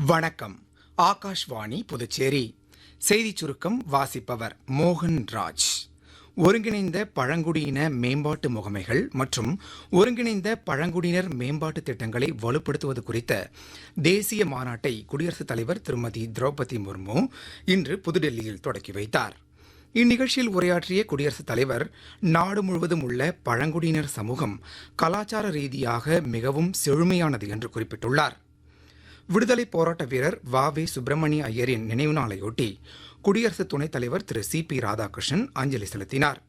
வணக்கம். ஆகாஷ்வாணி புதுச்சேரி. செய்திச் சுருக்கம் வாசிப்பவர் மோகன் ராஜ். ஒருங்கிணைந்த பழங்குடியின மேம்பாட்டு முகமைகள் மற்றும் ஒருங்கிணைந்த பழங்குடியினர் மேம்பாட்டு திட்டங்களை வலுப்படுத்துவது குறித்த தேசிய மாநாட்டை குடியரசுத் தலைவர் திருமதி திரௌபதி முர்மு இன்று புதுடெல்லியில் தொடக்கி வைத்தார். இந்நிகழ்ச்சியில் உரையாற்றிய குடியரசுத் தலைவர், நாடு முழுவதும் உள்ள பழங்குடியினர் சமூகம் கலாச்சார ரீதியாக மிகவும் செழுமையானது என்று குறிப்பிட்டுள்ளார். விடுதலை போராட்ட வீரர் வ.வே. சுப்பிரமணிய ஐயரின் நினைவு நாளையொட்டி குடியரசு துணைத் தலைவர் திரு சி.பி. ராதாகிருஷ்ணன் அஞ்சலி செலுத்தினார்.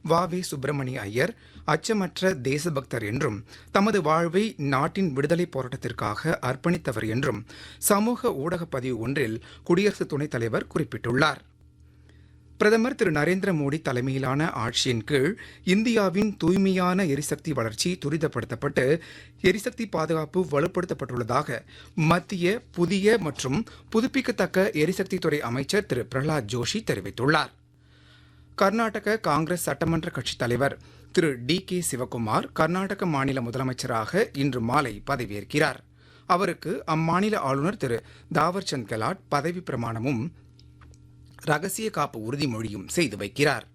வ.வே. சுப்பிரமணிய ஐயர் அச்சமற்ற தேசபக்தர் என்றும் தமது வாழ்வை நாட்டின் விடுதலை போராட்டத்திற்காக அர்ப்பணித்தவர் என்றும் சமூக ஊடக பதிவு ஒன்றில் குடியரசு துணைத் தலைவர் குறிப்பிட்டுள்ளார். பிரதமர் திரு நரேந்திர மோடி தலைமையிலான ஆட்சியின் கீழ் இந்தியாவின் தூய்மையான எரிசக்தி வளர்ச்சி துரிதப்படுத்தப்பட்டு எரிசக்தி பாதுகாப்பு வலுப்படுத்தப்பட்டுள்ளதாக மத்திய புதிய மற்றும் புதுப்பிக்கத்தக்க எரிசக்தித்துறை அமைச்சர் திரு பிரகலாத் ஜோஷி தெரிவித்துள்ளார். கர்நாடக காங்கிரஸ் சட்டமன்ற கட்சித் தலைவர் திரு டி.கே. சிவக்குமார் கர்நாடக மாநில முதலமைச்சராக இன்று மாலை பதவியேற்கிறார். அவருக்கு அம்மாநில ஆளுநர் திரு தாவர்சந்த் கெலாட் பதவி பிரமாணமும் ரகசிய காப்பு உறுதிமொழியும் செய்து வைக்கிறார்.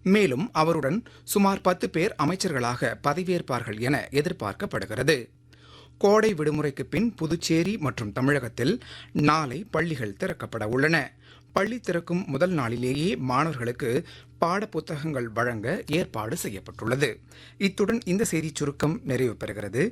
மேலும் அவருடன் சுமார் 10 பேர் அமைச்சர்களாக பதவியேற்பார்கள் என எதிர்பார்க்கப்படுகிறது. கோடை விடுமுறைக்கு பின் புதுச்சேரி மற்றும் தமிழகத்தில் நாளை பள்ளிகள் திறக்கப்பட உள்ளன. பள்ளி திறக்கும் முதல் நாளிலேயே மாணவர்களுக்கு பாடப்புத்தகங்கள் வழங்க ஏற்பாடு செய்யப்பட்டுள்ளது. இத்துடன் இந்த செய்திச் சுருக்கம் நிறைவு பெறுகிறது.